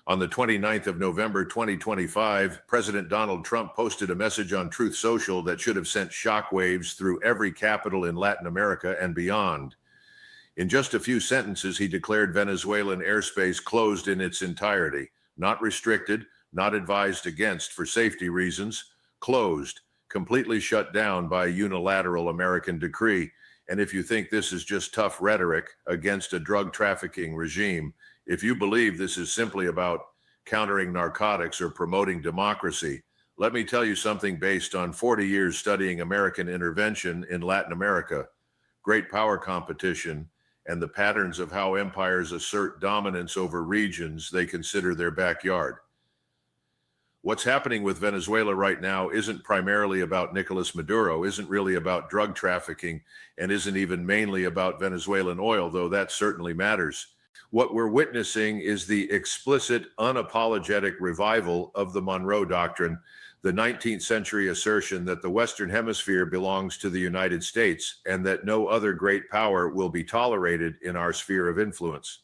On the 29th of November 2025, President Donald Trump posted a message on Truth Social that should have sent shockwaves through every capital in Latin America and beyond. In just a few sentences, he declared Venezuelan airspace closed in its entirety, not restricted, not advised against for safety reasons, closed, completely shut down by unilateral American decree. And if you think this is just tough rhetoric against a drug trafficking regime, if you believe this is simply about countering narcotics or promoting democracy, let me tell you something based on 40 years studying American intervention in Latin America, great power competition, and the patterns of how empires assert dominance over regions they consider their backyard. What's happening with Venezuela right now isn't primarily about Nicolas Maduro, isn't really about drug trafficking, and isn't even mainly about Venezuelan oil, though that certainly matters. What we're witnessing is the explicit, unapologetic revival of the Monroe Doctrine, the 19th century assertion that the Western Hemisphere belongs to the United States and that no other great power will be tolerated in our sphere of influence.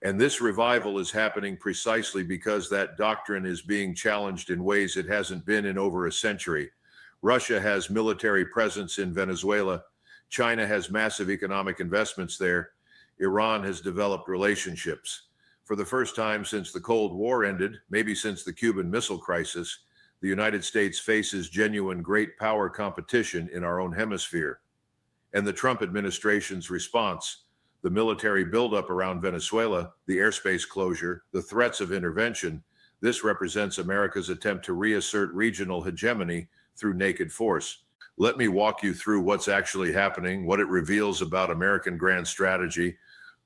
And this revival is happening precisely because that doctrine is being challenged in ways it hasn't been in over a century. Russia has military presence in Venezuela. China has massive economic investments there. Iran has developed relationships. For the first time since the Cold War ended, maybe since the Cuban Missile Crisis, the United States faces genuine great power competition in our own hemisphere. And the Trump administration's response, the military buildup around Venezuela, the airspace closure, the threats of intervention, this represents America's attempt to reassert regional hegemony through naked force. Let me walk you through what's actually happening, what it reveals about American grand strategy,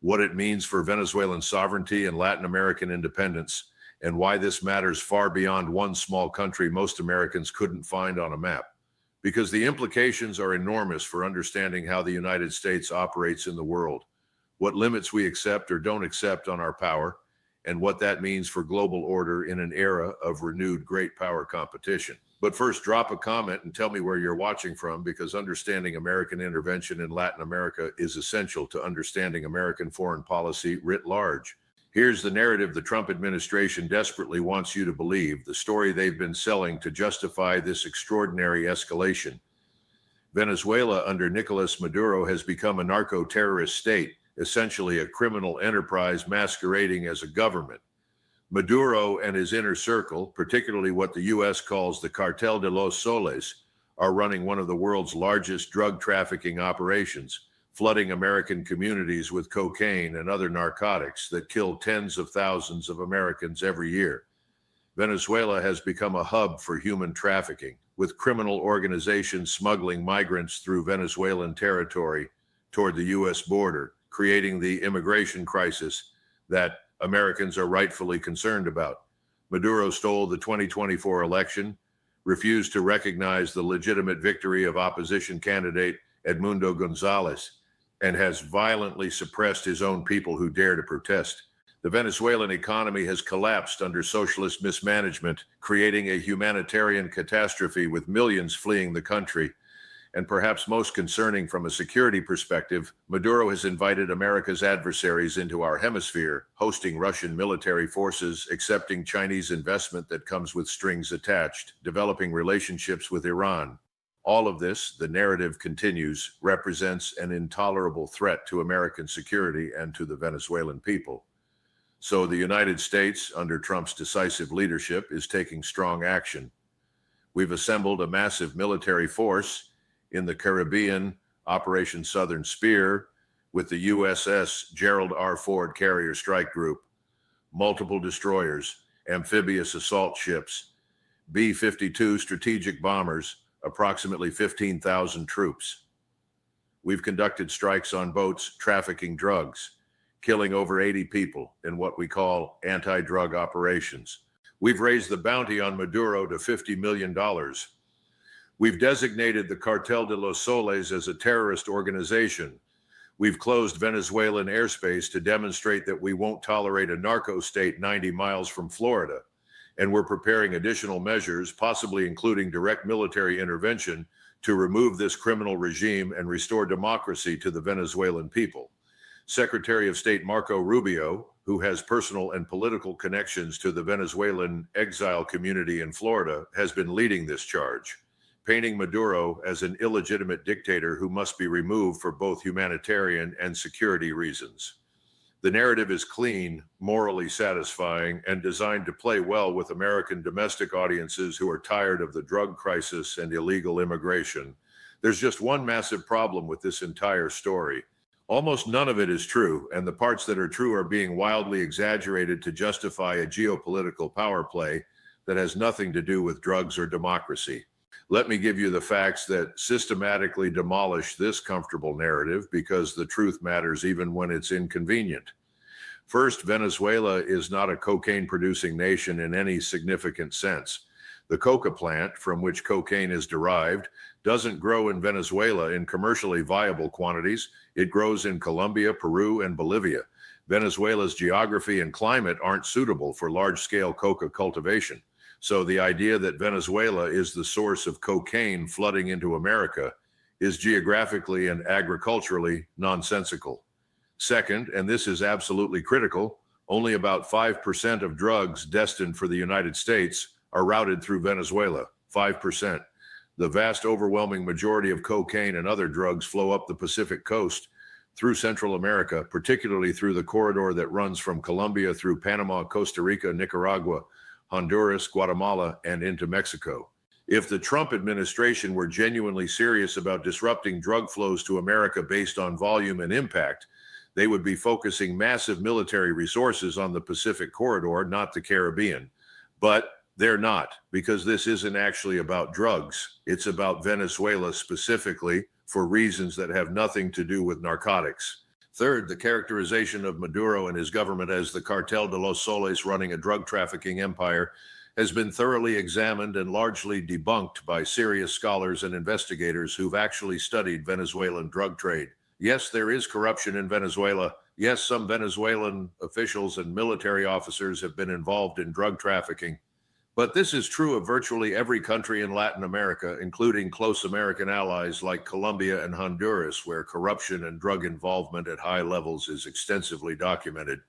what it means for Venezuelan sovereignty and Latin American independence, and why this matters far beyond one small country most Americans couldn't find on a map. Because the implications are enormous for understanding how the United States operates in the world, what limits we accept or don't accept on our power, and what that means for global order in an era of renewed great power competition. But first, drop a comment and tell me where you're watching from, because understanding American intervention in Latin America is essential to understanding American foreign policy writ large. Here's the narrative the Trump administration desperately wants you to believe, the story they've been selling to justify this extraordinary escalation. Venezuela under Nicolas Maduro has become a narco-terrorist state, essentially a criminal enterprise masquerading as a government. Maduro and his inner circle, particularly what the U.S. calls the Cartel de los Soles, are running one of the world's largest drug trafficking operations, flooding American communities with cocaine and other narcotics that kill tens of thousands of Americans every year. Venezuela has become a hub for human trafficking, with criminal organizations smuggling migrants through Venezuelan territory toward the U.S. border, creating the immigration crisis that Americans are rightfully concerned about. Maduro stole the 2024 election, refused to recognize the legitimate victory of opposition candidate Edmundo Gonzalez, and has violently suppressed his own people who dare to protest. The Venezuelan economy has collapsed under socialist mismanagement, creating a humanitarian catastrophe with millions fleeing the country. And perhaps most concerning from a security perspective, Maduro has invited America's adversaries into our hemisphere, hosting Russian military forces, accepting Chinese investment that comes with strings attached, developing relationships with Iran. All of this, the narrative continues, represents an intolerable threat to American security and to the Venezuelan people. So the United States, under Trump's decisive leadership, is taking strong action. We've assembled a massive military force in the Caribbean, Operation Southern Spear, with the USS Gerald R. Ford Carrier Strike Group, multiple destroyers, amphibious assault ships, B-52 strategic bombers, approximately 15,000 troops. We've conducted strikes on boats trafficking drugs, killing over 80 people in what we call anti-drug operations. We've raised the bounty on Maduro to $50 million. We've designated the Cartel de los Soles as a terrorist organization. We've closed Venezuelan airspace to demonstrate that we won't tolerate a narco state 90 miles from Florida. And we're preparing additional measures, possibly including direct military intervention, to remove this criminal regime and restore democracy to the Venezuelan people. Secretary of State Marco Rubio, who has personal and political connections to the Venezuelan exile community in Florida, has been leading this charge, painting Maduro as an illegitimate dictator who must be removed for both humanitarian and security reasons. The narrative is clean, morally satisfying, and designed to play well with American domestic audiences who are tired of the drug crisis and illegal immigration. There's just one massive problem with this entire story. Almost none of it is true, and the parts that are true are being wildly exaggerated to justify a geopolitical power play that has nothing to do with drugs or democracy. Let me give you the facts that systematically demolish this comfortable narrative, because the truth matters even when it's inconvenient. First, Venezuela is not a cocaine-producing nation in any significant sense. The coca plant, from which cocaine is derived, doesn't grow in Venezuela in commercially viable quantities. It grows in Colombia, Peru, and Bolivia. Venezuela's geography and climate aren't suitable for large-scale coca cultivation. So the idea that Venezuela is the source of cocaine flooding into America is geographically and agriculturally nonsensical. Second, and this is absolutely critical, only about 5% of drugs destined for the United States are routed through Venezuela. 5%. The vast overwhelming majority of cocaine and other drugs flow up the Pacific coast through Central America, particularly through the corridor that runs from Colombia through Panama, Costa Rica, Nicaragua, Honduras, Guatemala, and into Mexico. If the Trump administration were genuinely serious about disrupting drug flows to America based on volume and impact, they would be focusing massive military resources on the Pacific corridor, not the Caribbean. But they're not, because this isn't actually about drugs. It's about Venezuela specifically, for reasons that have nothing to do with narcotics. Third, the characterization of Maduro and his government as the Cartel de los Soles running a drug trafficking empire has been thoroughly examined and largely debunked by serious scholars and investigators who've actually studied Venezuelan drug trade. Yes, there is corruption in Venezuela. Yes, some Venezuelan officials and military officers have been involved in drug trafficking. But this is true of virtually every country in Latin America, including close American allies like Colombia and Honduras, where corruption and drug involvement at high levels is extensively documented.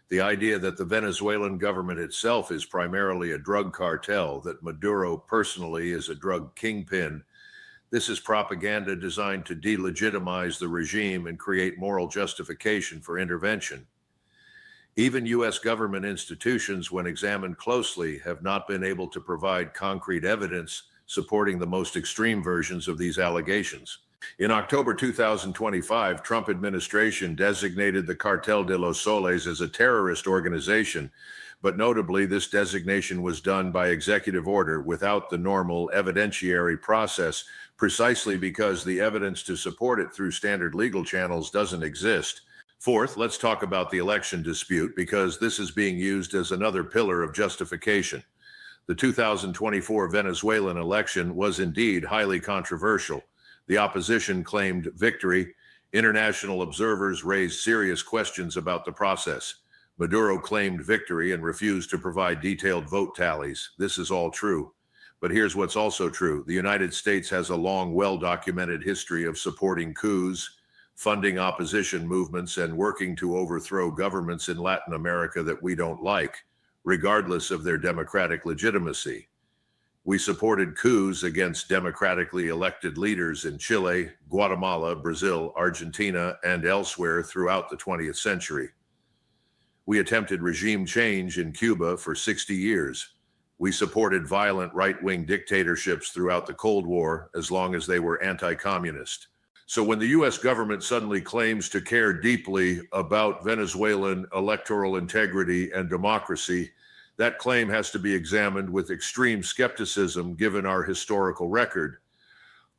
The idea that the Venezuelan government itself is primarily a drug cartel, that Maduro personally is a drug kingpin, this is propaganda designed to delegitimize the regime and create moral justification for intervention. Even U.S. government institutions, when examined closely, have not been able to provide concrete evidence supporting the most extreme versions of these allegations. In October 2025, Trump administration designated the Cartel de los Soles as a terrorist organization, but notably this designation was done by executive order without the normal evidentiary process, precisely because the evidence to support it through standard legal channels doesn't exist. Fourth, let's talk about the election dispute, because this is being used as another pillar of justification. The 2024 Venezuelan election was indeed highly controversial. The opposition claimed victory. International observers raised serious questions about the process. Maduro claimed victory and refused to provide detailed vote tallies. This is all true. But here's what's also true. The United States has a long, well-documented history of supporting coups, funding opposition movements, and working to overthrow governments in Latin America that we don't like, regardless of their democratic legitimacy. We supported coups against democratically elected leaders in Chile, Guatemala, Brazil, Argentina, and elsewhere throughout the 20th century. We attempted regime change in Cuba for 60 years. We supported violent right-wing dictatorships throughout the Cold War as long as they were anti-communist. So when the U.S. government suddenly claims to care deeply about Venezuelan electoral integrity and democracy, that claim has to be examined with extreme skepticism given our historical record.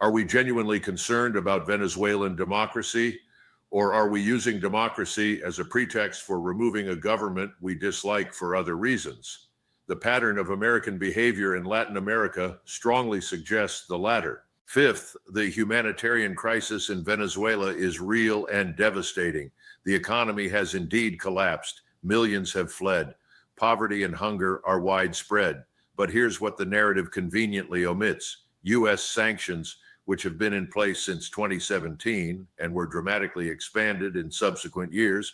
Are we genuinely concerned about Venezuelan democracy, or are we using democracy as a pretext for removing a government we dislike for other reasons? The pattern of American behavior in Latin America strongly suggests the latter. Fifth, the humanitarian crisis in Venezuela is real and devastating. The economy has indeed collapsed. Millions have fled. Poverty and hunger are widespread. But here's what the narrative conveniently omits. U.S. sanctions, which have been in place since 2017 and were dramatically expanded in subsequent years,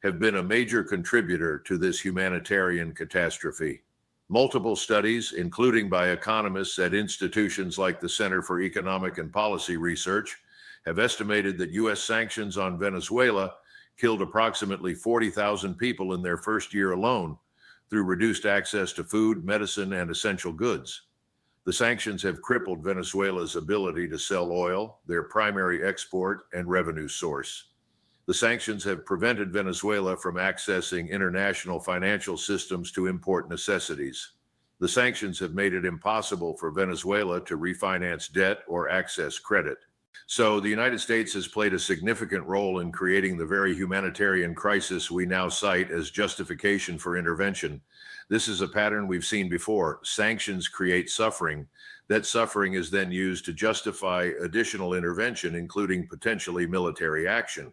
have been a major contributor to this humanitarian catastrophe. Multiple studies, including by economists at institutions like the Center for Economic and Policy Research, have estimated that U.S. sanctions on Venezuela killed approximately 40,000 people in their first year alone through reduced access to food, medicine, and essential goods. The sanctions have crippled Venezuela's ability to sell oil, their primary export and revenue source. The sanctions have prevented Venezuela from accessing international financial systems to import necessities. The sanctions have made it impossible for Venezuela to refinance debt or access credit. So the United States has played a significant role in creating the very humanitarian crisis we now cite as justification for intervention. This is a pattern we've seen before. Sanctions create suffering. That suffering is then used to justify additional intervention, including potentially military action.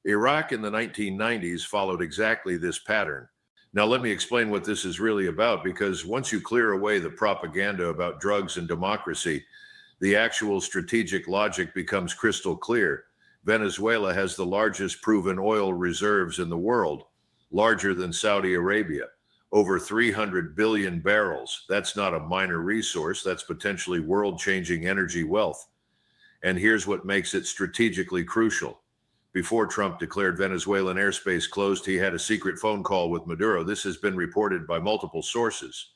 Iraq in the 1990s followed exactly this pattern. Now, let me explain what this is really about, because once you clear away the propaganda about drugs and democracy, the actual strategic logic becomes crystal clear. Venezuela has the largest proven oil reserves in the world, larger than Saudi Arabia, over 300 billion barrels. That's not a minor resource. That's potentially world-changing energy wealth. And here's what makes it strategically crucial. Before Trump declared Venezuelan airspace closed, he had a secret phone call with Maduro. This has been reported by multiple sources.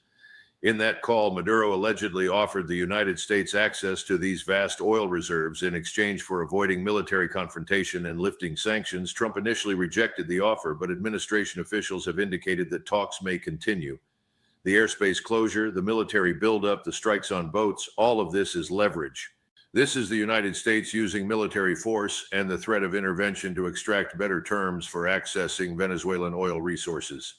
In that call, Maduro allegedly offered the United States access to these vast oil reserves in exchange for avoiding military confrontation and lifting sanctions. Trump initially rejected the offer, but administration officials have indicated that talks may continue. The airspace closure, the military buildup, the strikes on boats, all of this is leverage. This is the United States using military force and the threat of intervention to extract better terms for accessing Venezuelan oil resources.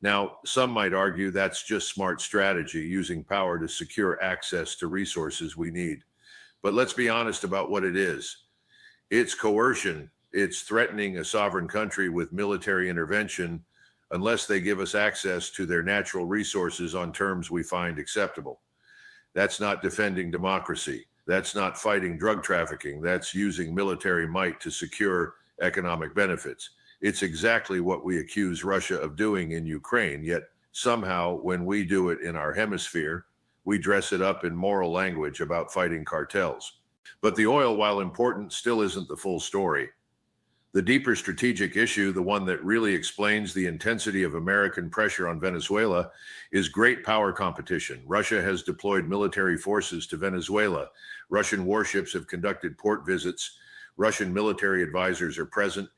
Now, some might argue that's just smart strategy, using power to secure access to resources we need. But let's be honest about what it is. It's coercion. It's threatening a sovereign country with military intervention unless they give us access to their natural resources on terms we find acceptable. That's not defending democracy. That's not fighting drug trafficking. That's using military might to secure economic benefits. It's exactly what we accuse Russia of doing in Ukraine, yet somehow when we do it in our hemisphere, we dress it up in moral language about fighting cartels. But the oil, while important, still isn't the full story. The deeper strategic issue, the one that really explains the intensity of American pressure on Venezuela, is great power competition. Russia has deployed military forces to Venezuela. Russian warships have conducted port visits. Russian military advisors are present.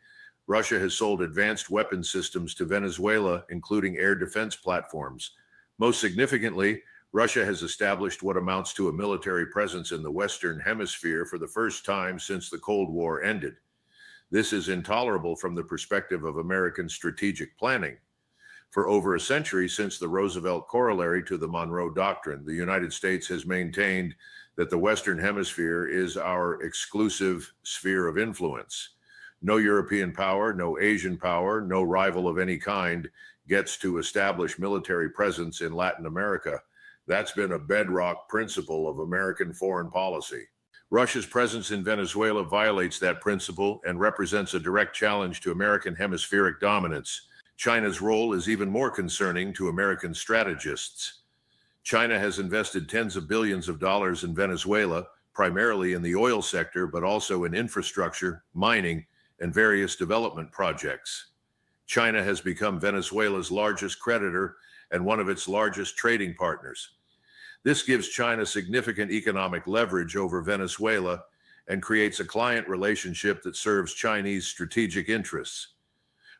Russia has sold advanced weapon systems to Venezuela, including air defense platforms. Most significantly, Russia has established what amounts to a military presence in the Western Hemisphere for the first time since the Cold War ended. This is intolerable from the perspective of American strategic planning. For over a century, since the Roosevelt corollary to the Monroe Doctrine, the United States has maintained that the Western Hemisphere is our exclusive sphere of influence. No European power, no Asian power, no rival of any kind gets to establish military presence in Latin America. That's been a bedrock principle of American foreign policy. Russia's presence in Venezuela violates that principle and represents a direct challenge to American hemispheric dominance. China's role is even more concerning to American strategists. China has invested tens of billions of dollars in Venezuela, primarily in the oil sector, but also in infrastructure, mining, and various development projects. China has become Venezuela's largest creditor and one of its largest trading partners. This gives China significant economic leverage over Venezuela and creates a client relationship that serves Chinese strategic interests.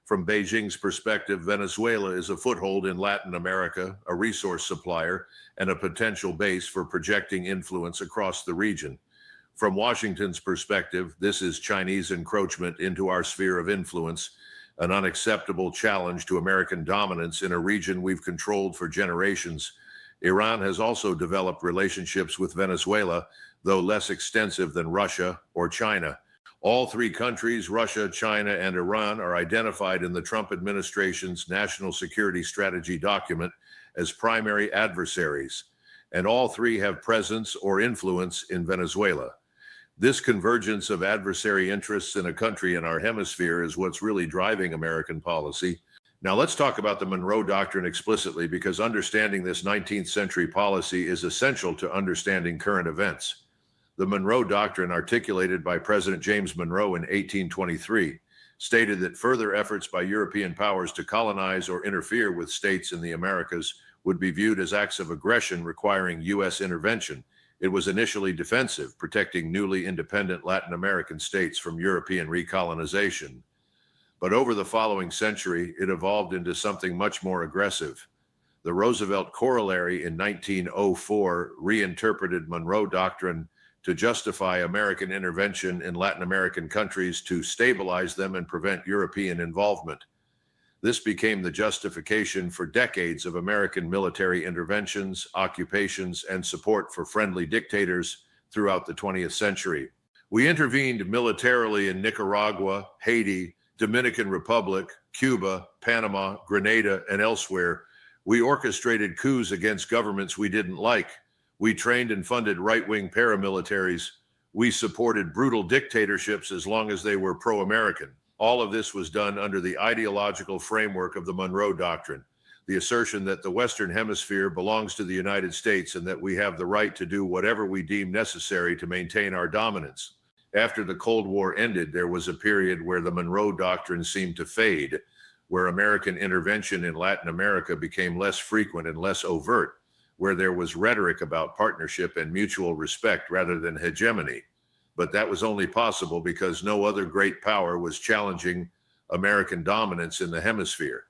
From Beijing's perspective, Venezuela is a foothold in Latin America, a resource supplier, and a potential base for projecting influence across the region. From Washington's perspective, this is Chinese encroachment into our sphere of influence, an unacceptable challenge to American dominance in a region we've controlled for generations. Iran has also developed relationships with Venezuela, though less extensive than Russia or China. All three countries, Russia, China, and Iran, are identified in the Trump administration's National Security Strategy document as primary adversaries, and all three have presence or influence in Venezuela. This convergence of adversary interests in a country in our hemisphere is what's really driving American policy. Now, let's talk about the Monroe Doctrine explicitly, because understanding this 19th century policy is essential to understanding current events. The Monroe Doctrine, articulated by President James Monroe in 1823, stated that further efforts by European powers to colonize or interfere with states in the Americas would be viewed as acts of aggression requiring U.S. intervention. It was initially defensive, protecting newly independent Latin American states from European recolonization. But over the following century, it evolved into something much more aggressive. The Roosevelt Corollary in 1904 reinterpreted Monroe Doctrine to justify American intervention in Latin American countries to stabilize them and prevent European involvement. This became the justification for decades of American military interventions, occupations, and support for friendly dictators throughout the 20th century. We intervened militarily in Nicaragua, Haiti, Dominican Republic, Cuba, Panama, Grenada, and elsewhere. We orchestrated coups against governments we didn't like. We trained and funded right-wing paramilitaries. We supported brutal dictatorships as long as they were pro-American. All of this was done under the ideological framework of the Monroe Doctrine, the assertion that the Western Hemisphere belongs to the United States and that we have the right to do whatever we deem necessary to maintain our dominance. After the Cold War ended, there was a period where the Monroe Doctrine seemed to fade, where American intervention in Latin America became less frequent and less overt, where there was rhetoric about partnership and mutual respect rather than hegemony. But that was only possible because no other great power was challenging American dominance in the hemisphere.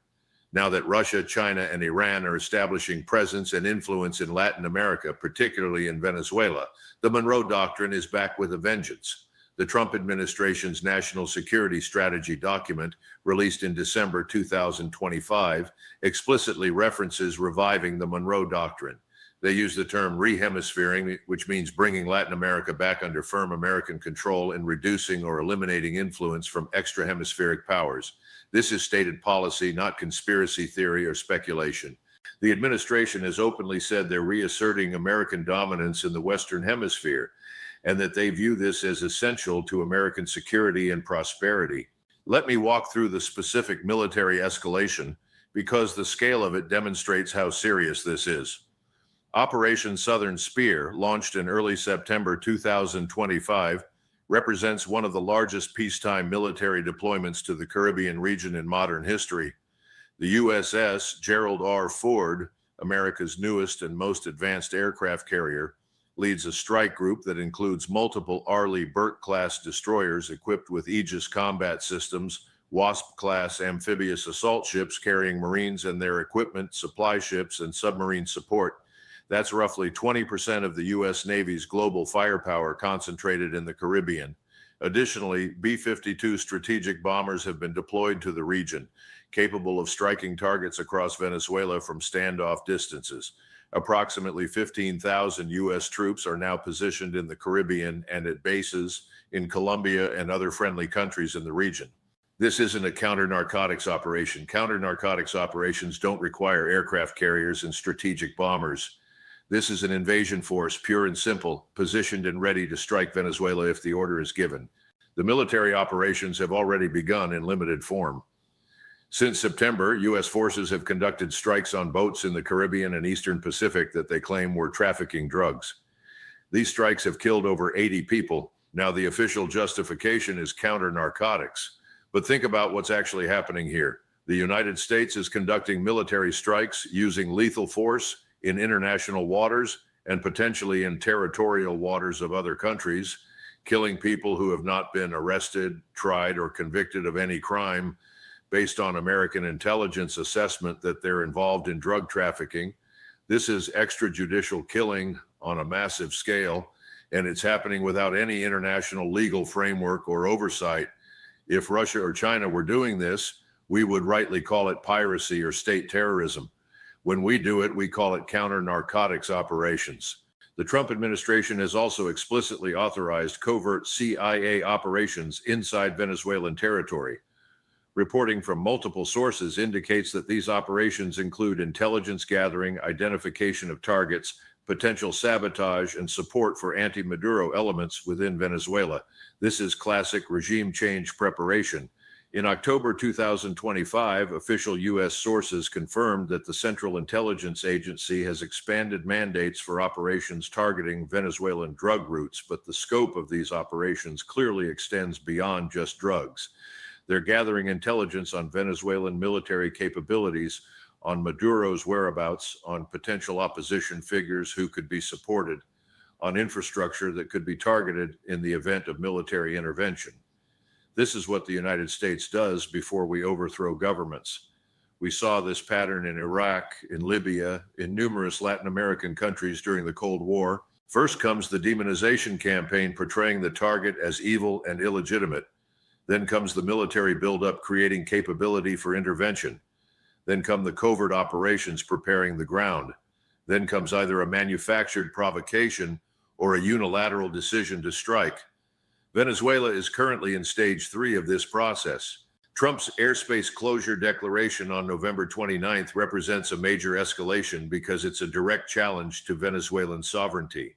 Now that Russia, China, and Iran are establishing presence and influence in Latin America, particularly in Venezuela, the Monroe Doctrine is back with a vengeance. The Trump administration's national security strategy document, released in December 2025, explicitly references reviving the Monroe Doctrine. They use the term rehemisphering, which means bringing Latin America back under firm American control and reducing or eliminating influence from extra-hemispheric powers. This is stated policy, not conspiracy theory or speculation. The administration has openly said they're reasserting American dominance in the Western Hemisphere, and that they view this as essential to American security and prosperity. Let me walk through the specific military escalation, because the scale of it demonstrates how serious this is. Operation Southern Spear, launched in early September 2025, represents one of the largest peacetime military deployments to the Caribbean region in modern history. The USS Gerald R. Ford, America's newest and most advanced aircraft carrier, leads a strike group that includes multiple Arleigh Burke-class destroyers equipped with Aegis combat systems, Wasp-class amphibious assault ships carrying Marines and their equipment, supply ships, and submarine support. That's roughly 20% of the U.S. Navy's global firepower concentrated in the Caribbean. Additionally, B-52 strategic bombers have been deployed to the region, capable of striking targets across Venezuela from standoff distances. Approximately 15,000 U.S. troops are now positioned in the Caribbean and at bases in Colombia and other friendly countries in the region. This isn't a counter-narcotics operation. Counter-narcotics operations don't require aircraft carriers and strategic bombers. This is an invasion force, pure and simple, positioned and ready to strike Venezuela if the order is given. The military operations have already begun in limited form. Since September, U.S. forces have conducted strikes on boats in the Caribbean and Eastern Pacific that they claim were trafficking drugs. These strikes have killed over 80 people. Now, the official justification is counter-narcotics. But think about what's actually happening here. The United States is conducting military strikes using lethal force in international waters and potentially in territorial waters of other countries, killing people who have not been arrested, tried, or convicted of any crime based on American intelligence assessment that they're involved in drug trafficking. This is extrajudicial killing on a massive scale, and it's happening without any international legal framework or oversight. If Russia or China were doing this, we would rightly call it piracy or state terrorism. When we do it, we call it counter-narcotics operations. The Trump administration has also explicitly authorized covert CIA operations inside Venezuelan territory. Reporting from multiple sources indicates that these operations include intelligence gathering, identification of targets, potential sabotage, and support for anti-Maduro elements within Venezuela. This is classic regime change preparation. In October 2025, official U.S. sources confirmed that the Central Intelligence Agency has expanded mandates for operations targeting Venezuelan drug routes, but the scope of these operations clearly extends beyond just drugs. They're gathering intelligence on Venezuelan military capabilities, on Maduro's whereabouts, on potential opposition figures who could be supported, on infrastructure that could be targeted in the event of military intervention. This is what the United States does before we overthrow governments. We saw this pattern in Iraq, in Libya, in numerous Latin American countries during the Cold War. First comes the demonization campaign portraying the target as evil and illegitimate. Then comes the military buildup creating capability for intervention. Then come the covert operations preparing the ground. Then comes either a manufactured provocation or a unilateral decision to strike. Venezuela is currently in stage 3 of this process. Trump's airspace closure declaration on November 29th represents a major escalation because it's a direct challenge to Venezuelan sovereignty.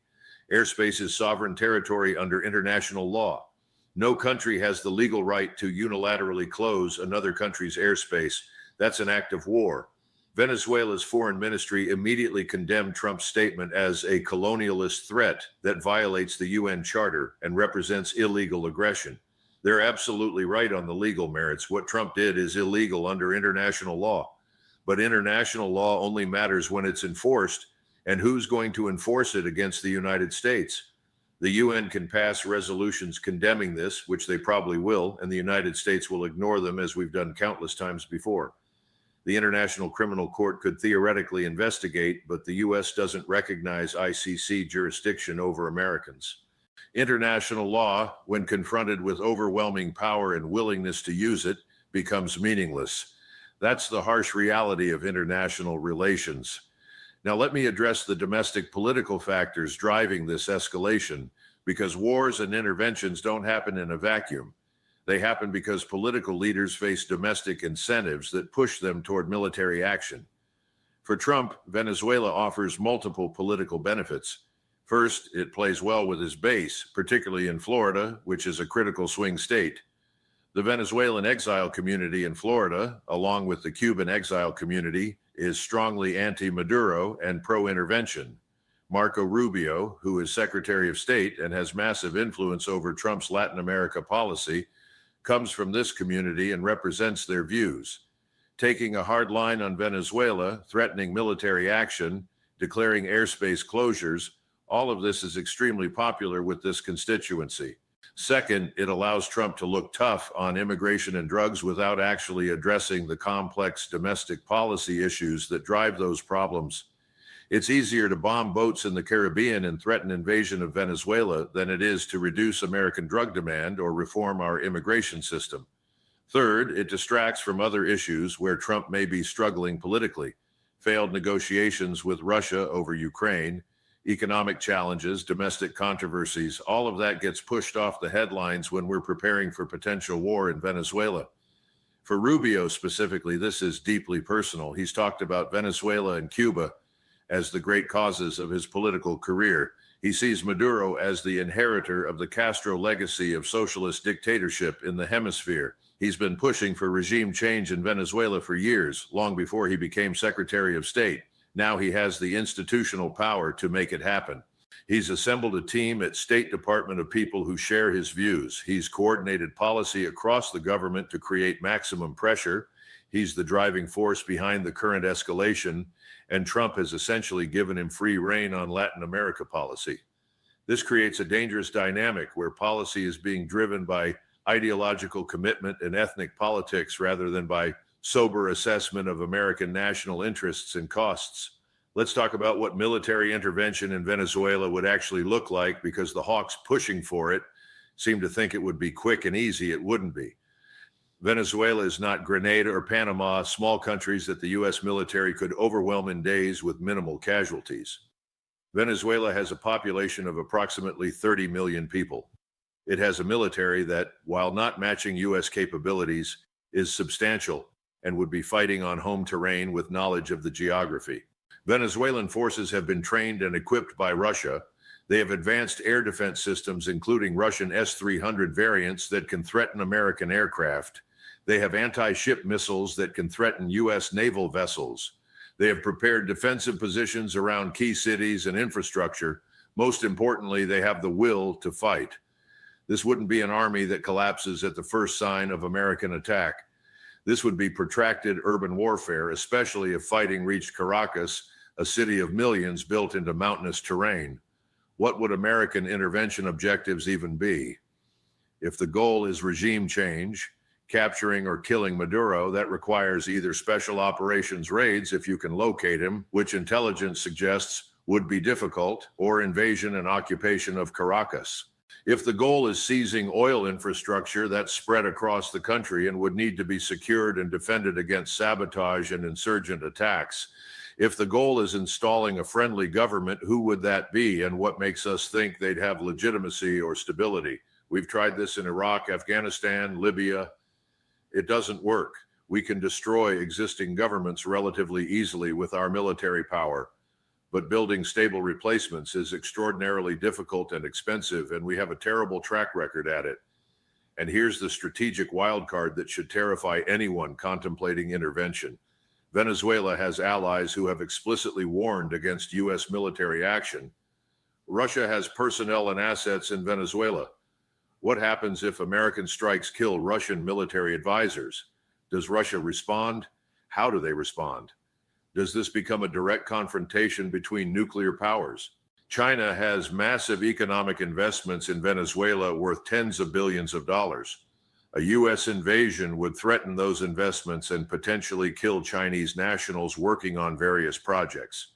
Airspace is sovereign territory under international law. No country has the legal right to unilaterally close another country's airspace. That's an act of war. Venezuela's foreign ministry immediately condemned Trump's statement as a colonialist threat that violates the UN Charter and represents illegal aggression. They're absolutely right on the legal merits. What Trump did is illegal under international law. But international law only matters when it's enforced, and who's going to enforce it against the United States? The UN can pass resolutions condemning this, which they probably will, and the United States will ignore them as we've done countless times before. The International Criminal Court could theoretically investigate, but the U.S. doesn't recognize ICC jurisdiction over Americans. International law, when confronted with overwhelming power and willingness to use it, becomes meaningless. That's the harsh reality of international relations. Now, let me address the domestic political factors driving this escalation, because wars and interventions don't happen in a vacuum. They happen because political leaders face domestic incentives that push them toward military action. For Trump, Venezuela offers multiple political benefits. First, it plays well with his base, particularly in Florida, which is a critical swing state. The Venezuelan exile community in Florida, along with the Cuban exile community, is strongly anti-Maduro and pro-intervention. Marco Rubio, who is Secretary of State and has massive influence over Trump's Latin America policy, comes from this community and represents their views. Taking a hard line on Venezuela, threatening military action, declaring airspace closures, all of this is extremely popular with this constituency. Second, it allows Trump to look tough on immigration and drugs without actually addressing the complex domestic policy issues that drive those problems. It's easier to bomb boats in the Caribbean and threaten invasion of Venezuela than it is to reduce American drug demand or reform our immigration system. Third, it distracts from other issues where Trump may be struggling politically. Failed negotiations with Russia over Ukraine, economic challenges, domestic controversies, all of that gets pushed off the headlines when we're preparing for potential war in Venezuela. For Rubio specifically, this is deeply personal. He's talked about Venezuela and Cuba as the great causes of his political career. He sees Maduro as the inheritor of the Castro legacy of socialist dictatorship in the hemisphere. He's been pushing for regime change in Venezuela for years, long before he became Secretary of State. Now he has the institutional power to make it happen. He's assembled a team at State Department of people who share his views. He's coordinated policy across the government to create maximum pressure. He's the driving force behind the current escalation, and Trump has essentially given him free rein on Latin America policy. This creates a dangerous dynamic where policy is being driven by ideological commitment and ethnic politics rather than by sober assessment of American national interests and costs. Let's talk about what military intervention in Venezuela would actually look like, because the hawks pushing for it seem to think it would be quick and easy. It wouldn't be. Venezuela is not Grenada or Panama, small countries that the U.S. military could overwhelm in days with minimal casualties. Venezuela has a population of approximately 30 million people. It has a military that, while not matching U.S. capabilities, is substantial and would be fighting on home terrain with knowledge of the geography. Venezuelan forces have been trained and equipped by Russia. They have advanced air defense systems, including Russian S-300 variants that can threaten American aircraft. They have anti-ship missiles that can threaten U.S. naval vessels. They have prepared defensive positions around key cities and infrastructure. Most importantly, they have the will to fight. This wouldn't be an army that collapses at the first sign of American attack. This would be protracted urban warfare, especially if fighting reached Caracas, a city of millions built into mountainous terrain. What would American intervention objectives even be? If the goal is regime change, capturing or killing Maduro, that requires either special operations raids if you can locate him, which intelligence suggests would be difficult, or invasion and occupation of Caracas. If the goal is seizing oil infrastructure that's spread across the country and would need to be secured and defended against sabotage and insurgent attacks, if the goal is installing a friendly government, who would that be, and what makes us think they'd have legitimacy or stability? We've tried this in Iraq, Afghanistan, Libya. It doesn't work. We can destroy existing governments relatively easily with our military power, but building stable replacements is extraordinarily difficult and expensive, and we have a terrible track record at it. And here's the strategic wildcard that should terrify anyone contemplating intervention. Venezuela has allies who have explicitly warned against U.S. military action. Russia has personnel and assets in Venezuela. What happens if American strikes kill Russian military advisors? Does Russia respond? How do they respond? Does this become a direct confrontation between nuclear powers? China has massive economic investments in Venezuela worth tens of billions of dollars. A U.S. invasion would threaten those investments and potentially kill Chinese nationals working on various projects.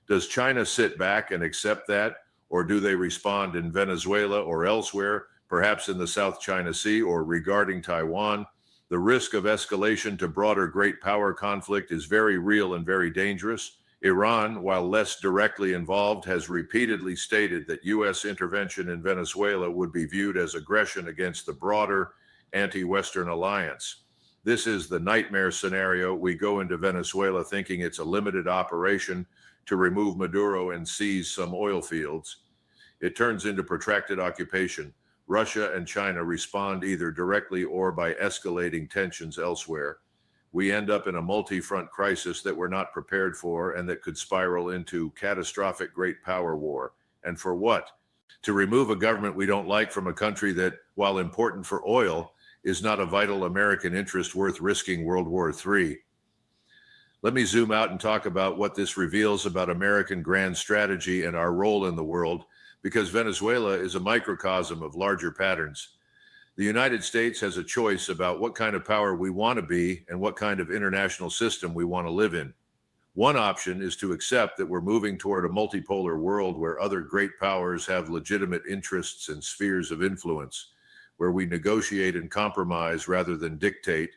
Does China sit back and accept that, or do they respond in Venezuela or elsewhere, perhaps in the South China Sea or regarding Taiwan? The risk of escalation to broader great power conflict is very real and very dangerous. Iran, while less directly involved, has repeatedly stated that U.S. intervention in Venezuela would be viewed as aggression against the broader anti-Western alliance. This is the nightmare scenario. We go into Venezuela thinking it's a limited operation to remove Maduro and seize some oil fields. It turns into protracted occupation. Russia and China respond either directly or by escalating tensions elsewhere. We end up in a multi-front crisis that we're not prepared for and that could spiral into catastrophic great power war. And for what? To remove a government we don't like from a country that, while important for oil, is not a vital American interest worth risking World War III. Let me zoom out and talk about what this reveals about American grand strategy and our role in the world, because Venezuela is a microcosm of larger patterns. The United States has a choice about what kind of power we want to be and what kind of international system we want to live in. One option is to accept that we're moving toward a multipolar world where other great powers have legitimate interests and spheres of influence, where we negotiate and compromise rather than dictate,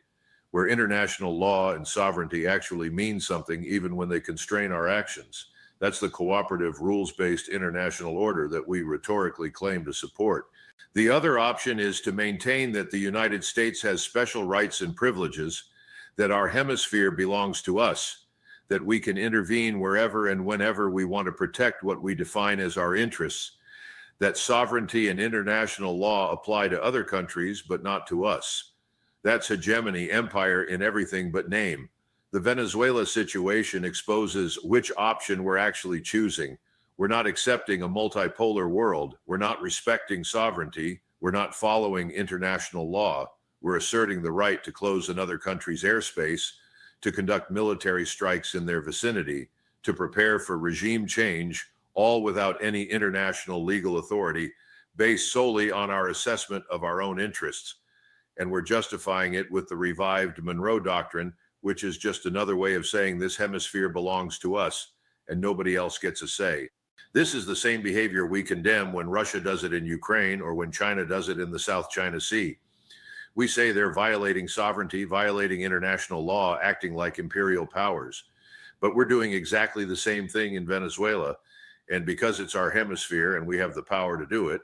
where international law and sovereignty actually mean something even when they constrain our actions. That's the cooperative, rules-based international order that we rhetorically claim to support. The other option is to maintain that the United States has special rights and privileges, that our hemisphere belongs to us, that we can intervene wherever and whenever we want to protect what we define as our interests, that sovereignty and international law apply to other countries but not to us. That's hegemony, empire in everything but name. The Venezuela situation exposes which option we're actually choosing. We're not accepting a multipolar world. We're not respecting sovereignty. We're not following international law. We're asserting the right to close another country's airspace, to conduct military strikes in their vicinity, to prepare for regime change, all without any international legal authority, based solely on our assessment of our own interests. And we're justifying it with the revived Monroe Doctrine, which is just another way of saying this hemisphere belongs to us and nobody else gets a say. This is the same behavior we condemn when Russia does it in Ukraine or when China does it in the South China Sea. We say they're violating sovereignty, violating international law, acting like imperial powers. But we're doing exactly the same thing in Venezuela. And because it's our hemisphere and we have the power to do it,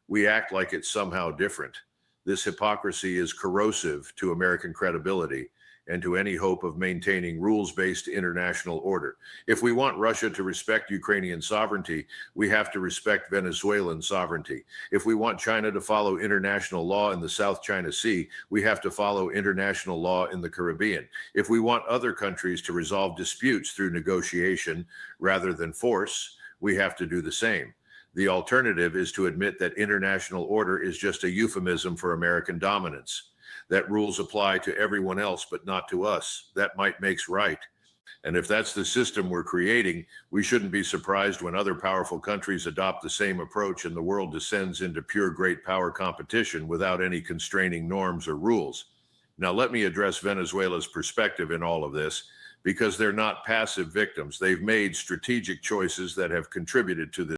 we act like it's somehow different. This hypocrisy is corrosive to American credibility. and to any hope of maintaining rules-based international order. If we want Russia to respect Ukrainian sovereignty, we have to respect Venezuelan sovereignty. If we want China to follow international law in the South China Sea, we have to follow international law in the Caribbean. If we want other countries to resolve disputes through negotiation rather than force, we have to do the same. The alternative is to admit that international order is just a euphemism for American dominance, that rules apply to everyone else but not to us. That might makes right. And if that's the system we're creating, we shouldn't be surprised when other powerful countries adopt the same approach and the world descends into pure great power competition without any constraining norms or rules. Now, let me address Venezuela's perspective in all of this, because they're not passive victims. They've made strategic choices that have contributed to this.